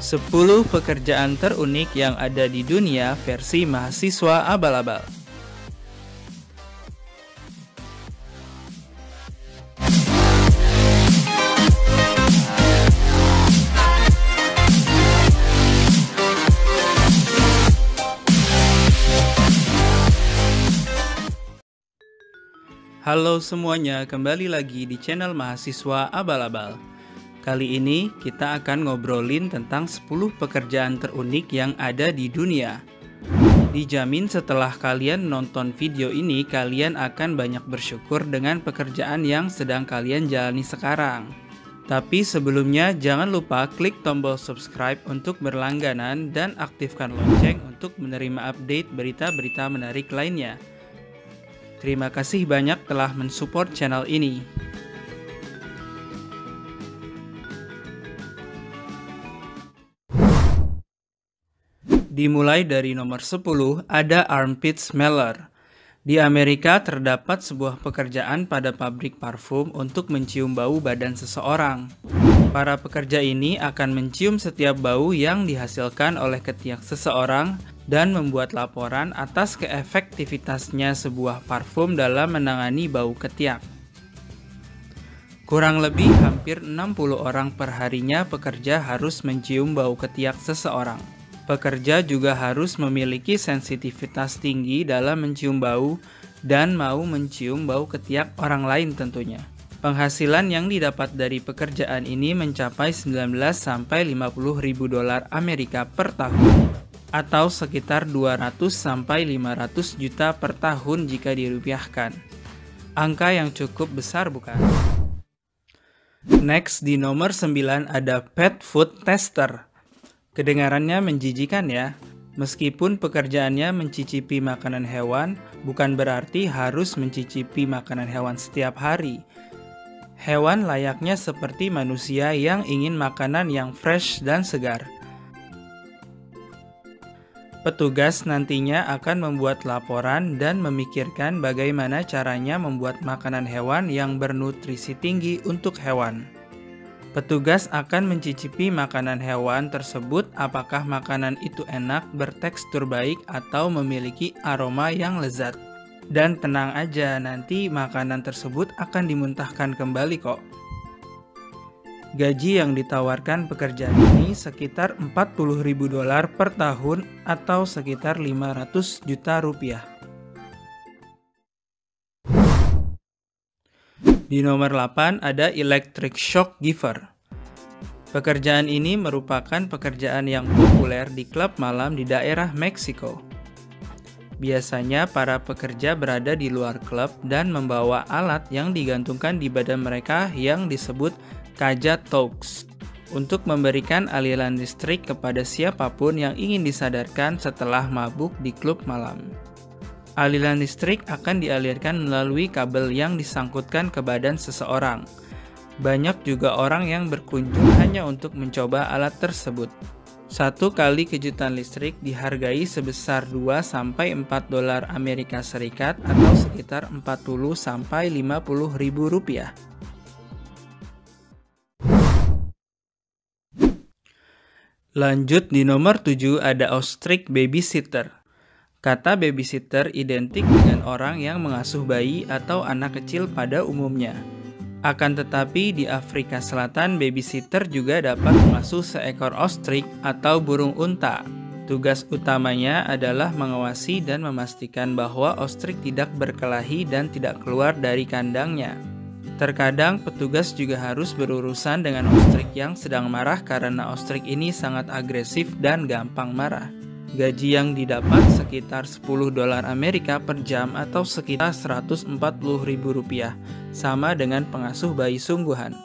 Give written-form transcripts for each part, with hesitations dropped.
10 pekerjaan terunik yang ada di dunia versi mahasiswa abal-abal. Halo semuanya, kembali lagi di channel mahasiswa abal-abal. Kali ini kita akan ngobrolin tentang 10 pekerjaan terunik yang ada di dunia. Dijamin setelah kalian nonton video ini, kalian akan banyak bersyukur dengan pekerjaan yang sedang kalian jalani sekarang. Tapi sebelumnya jangan lupa klik tombol subscribe untuk berlangganan dan aktifkan lonceng untuk menerima update berita-berita menarik lainnya. Terima kasih banyak telah mensupport channel ini. Dimulai dari nomor 10, ada armpit smeller. Di Amerika terdapat sebuah pekerjaan pada pabrik parfum untuk mencium bau badan seseorang. Para pekerja ini akan mencium setiap bau yang dihasilkan oleh ketiak seseorang dan membuat laporan atas keefektivitasnya sebuah parfum dalam menangani bau ketiak. Kurang lebih hampir 60 orang perharinya pekerja harus mencium bau ketiak seseorang. Pekerja juga harus memiliki sensitivitas tinggi dalam mencium bau dan mau mencium bau ketiak orang lain tentunya. Penghasilan yang didapat dari pekerjaan ini mencapai 19 sampai 50 ribu dolar Amerika per tahun atau sekitar 200 sampai 500 juta per tahun jika dirupiahkan. Angka yang cukup besar bukan? Next di nomor 9 ada pet food tester. Kedengarannya menjijikan ya. Meskipun pekerjaannya mencicipi makanan hewan, bukan berarti harus mencicipi makanan hewan setiap hari. Hewan layaknya seperti manusia yang ingin makanan yang fresh dan segar. Petugas nantinya akan membuat laporan dan memikirkan bagaimana caranya membuat makanan hewan yang bernutrisi tinggi untuk hewan. Petugas akan mencicipi makanan hewan tersebut apakah makanan itu enak, bertekstur baik, atau memiliki aroma yang lezat. Dan tenang aja, nanti makanan tersebut akan dimuntahkan kembali kok. Gaji yang ditawarkan pekerjaan ini sekitar 40 ribu dolar per tahun atau sekitar 500 juta rupiah. Di nomor 8 ada electric shock giver. Pekerjaan ini merupakan pekerjaan yang populer di klub malam di daerah Meksiko. Biasanya para pekerja berada di luar klub dan membawa alat yang digantungkan di badan mereka yang disebut Kajatoks untuk memberikan aliran listrik kepada siapapun yang ingin disadarkan setelah mabuk di klub malam. Aliran listrik akan dialirkan melalui kabel yang disangkutkan ke badan seseorang. Banyak juga orang yang berkunjung hanya untuk mencoba alat tersebut. Satu kali kejutan listrik dihargai sebesar 2-4 dolar Amerika Serikat atau sekitar 40-50 ribu rupiah. Lanjut di nomor 7 ada ostrich babysitter. Kata babysitter identik dengan orang yang mengasuh bayi atau anak kecil pada umumnya. Akan tetapi di Afrika Selatan babysitter juga dapat mengasuh seekor ostrich atau burung unta. Tugas utamanya adalah mengawasi dan memastikan bahwa ostrich tidak berkelahi dan tidak keluar dari kandangnya. Terkadang petugas juga harus berurusan dengan ostrich yang sedang marah karena ostrich ini sangat agresif dan gampang marah. Gaji yang didapat sekitar 10 dolar Amerika per jam atau sekitar 140 ribu rupiah, sama dengan pengasuh bayi sungguhan.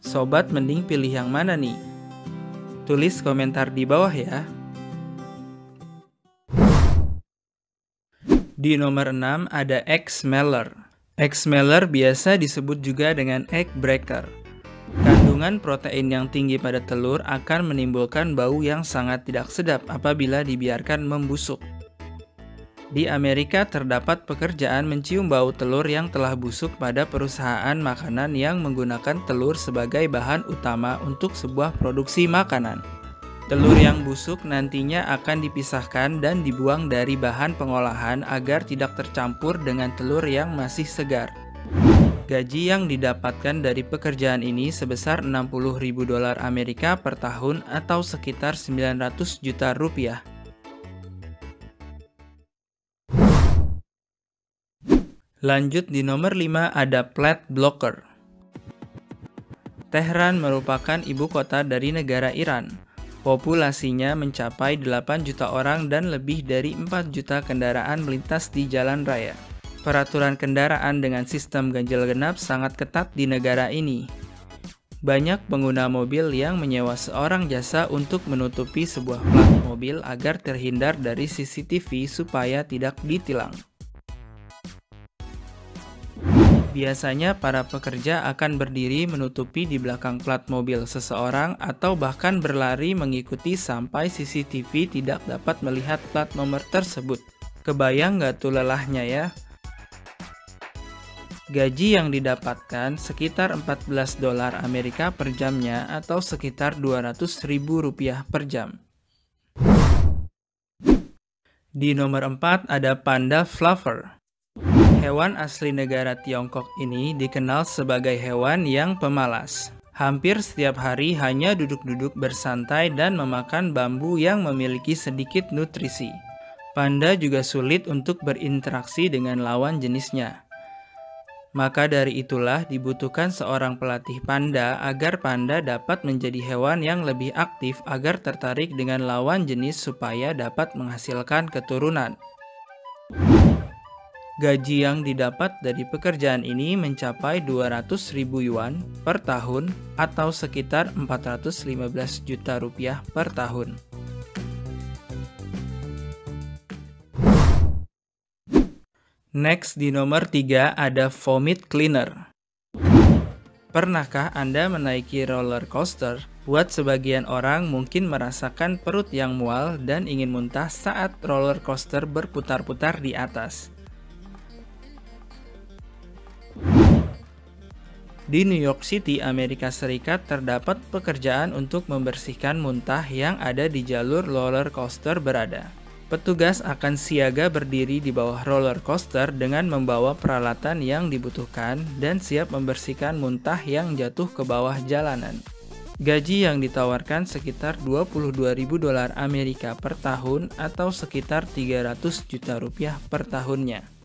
Sobat mending pilih yang mana nih? Tulis komentar di bawah ya. Di nomor 6 ada egg smeller. Egg smeller biasa disebut juga dengan egg breaker. Kandungan protein yang tinggi pada telur akan menimbulkan bau yang sangat tidak sedap apabila dibiarkan membusuk. Di Amerika terdapat pekerjaan mencium bau telur yang telah busuk pada perusahaan makanan yang menggunakan telur sebagai bahan utama untuk sebuah produksi makanan. Telur yang busuk nantinya akan dipisahkan dan dibuang dari bahan pengolahan agar tidak tercampur dengan telur yang masih segar. Gaji yang didapatkan dari pekerjaan ini sebesar 60.000 dolar Amerika per tahun atau sekitar 900 juta rupiah. Lanjut di nomor 5 ada plat blocker. Tehran merupakan ibu kota dari negara Iran. Populasinya mencapai 8 juta orang dan lebih dari 4 juta kendaraan melintas di jalan raya. Peraturan kendaraan dengan sistem ganjil genap sangat ketat di negara ini. Banyak pengguna mobil yang menyewa seorang jasa untuk menutupi sebuah plat mobil agar terhindar dari CCTV supaya tidak ditilang. Biasanya para pekerja akan berdiri menutupi di belakang plat mobil seseorang atau bahkan berlari mengikuti sampai CCTV tidak dapat melihat plat nomor tersebut. Kebayang nggak tuh lelahnya ya? Gaji yang didapatkan sekitar 14 dolar Amerika per jamnya atau sekitar 200.000 rupiah per jam. Di nomor 4 ada panda fluffer. Hewan asli negara Tiongkok ini dikenal sebagai hewan yang pemalas. Hampir setiap hari hanya duduk-duduk bersantai dan memakan bambu yang memiliki sedikit nutrisi. Panda juga sulit untuk berinteraksi dengan lawan jenisnya. Maka dari itulah dibutuhkan seorang pelatih panda agar panda dapat menjadi hewan yang lebih aktif agar tertarik dengan lawan jenis supaya dapat menghasilkan keturunan. Gaji yang didapat dari pekerjaan ini mencapai 200.000 yuan per tahun atau sekitar 415 juta rupiah per tahun. Next di nomor 3 ada vomit cleaner. Pernahkah Anda menaiki roller coaster? Buat sebagian orang mungkin merasakan perut yang mual dan ingin muntah saat roller coaster berputar-putar di atas. Di New York City, Amerika Serikat, terdapat pekerjaan untuk membersihkan muntah yang ada di jalur roller coaster berada. Petugas akan siaga berdiri di bawah roller coaster dengan membawa peralatan yang dibutuhkan dan siap membersihkan muntah yang jatuh ke bawah jalanan. Gaji yang ditawarkan sekitar 22.000 dolar Amerika per tahun atau sekitar 300 juta rupiah per tahunnya.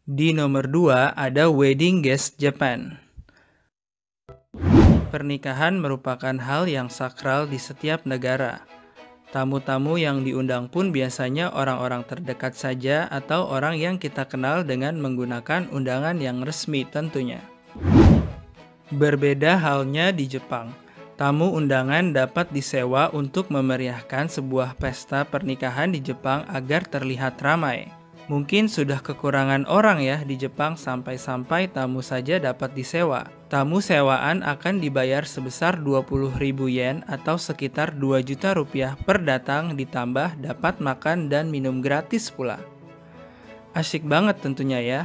Di nomor 2 ada Wedding Guest Japan. Pernikahan merupakan hal yang sakral di setiap negara. Tamu-tamu yang diundang pun biasanya orang-orang terdekat saja atau orang yang kita kenal dengan menggunakan undangan yang resmi tentunya. Berbeda halnya di Jepang. Tamu undangan dapat disewa untuk memeriahkan sebuah pesta pernikahan di Jepang agar terlihat ramai. Mungkin sudah kekurangan orang ya di Jepang sampai-sampai tamu saja dapat disewa. Tamu sewaan akan dibayar sebesar 20.000 yen atau sekitar 2 juta rupiah per datang ditambah dapat makan dan minum gratis pula. Asyik banget tentunya ya.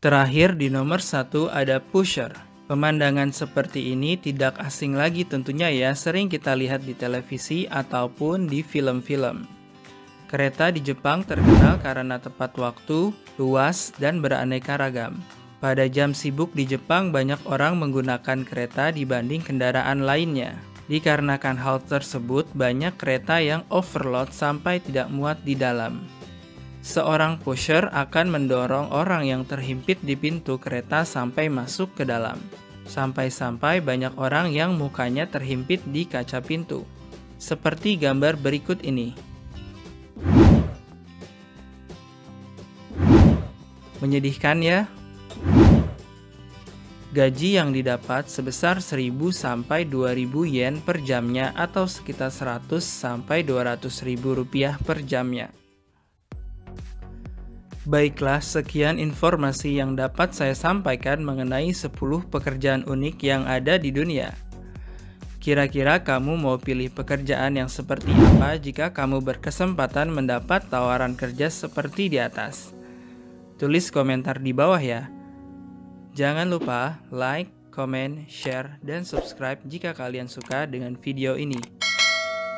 Terakhir di nomor 1 ada pusher. Pemandangan seperti ini tidak asing lagi tentunya ya, sering kita lihat di televisi ataupun di film-film. Kereta di Jepang terkenal karena tepat waktu, luas, dan beraneka ragam. Pada jam sibuk di Jepang banyak orang menggunakan kereta dibanding kendaraan lainnya. Dikarenakan hal tersebut, banyak kereta yang overload sampai tidak muat di dalam. Seorang pusher akan mendorong orang yang terhimpit di pintu kereta sampai masuk ke dalam. Sampai-sampai banyak orang yang mukanya terhimpit di kaca pintu. Seperti gambar berikut ini. Menyedihkan ya? Gaji yang didapat sebesar 1.000 sampai 2.000 yen per jamnya atau sekitar 100 sampai 200.000 rupiah per jamnya. Baiklah, sekian informasi yang dapat saya sampaikan mengenai 10 pekerjaan unik yang ada di dunia. Kira-kira kamu mau pilih pekerjaan yang seperti apa jika kamu berkesempatan mendapat tawaran kerja seperti di atas? Tulis komentar di bawah ya. Jangan lupa like, comment, share, dan subscribe jika kalian suka dengan video ini.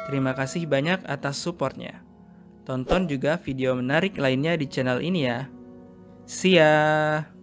Terima kasih banyak atas supportnya. Tonton juga video menarik lainnya di channel ini ya. See ya!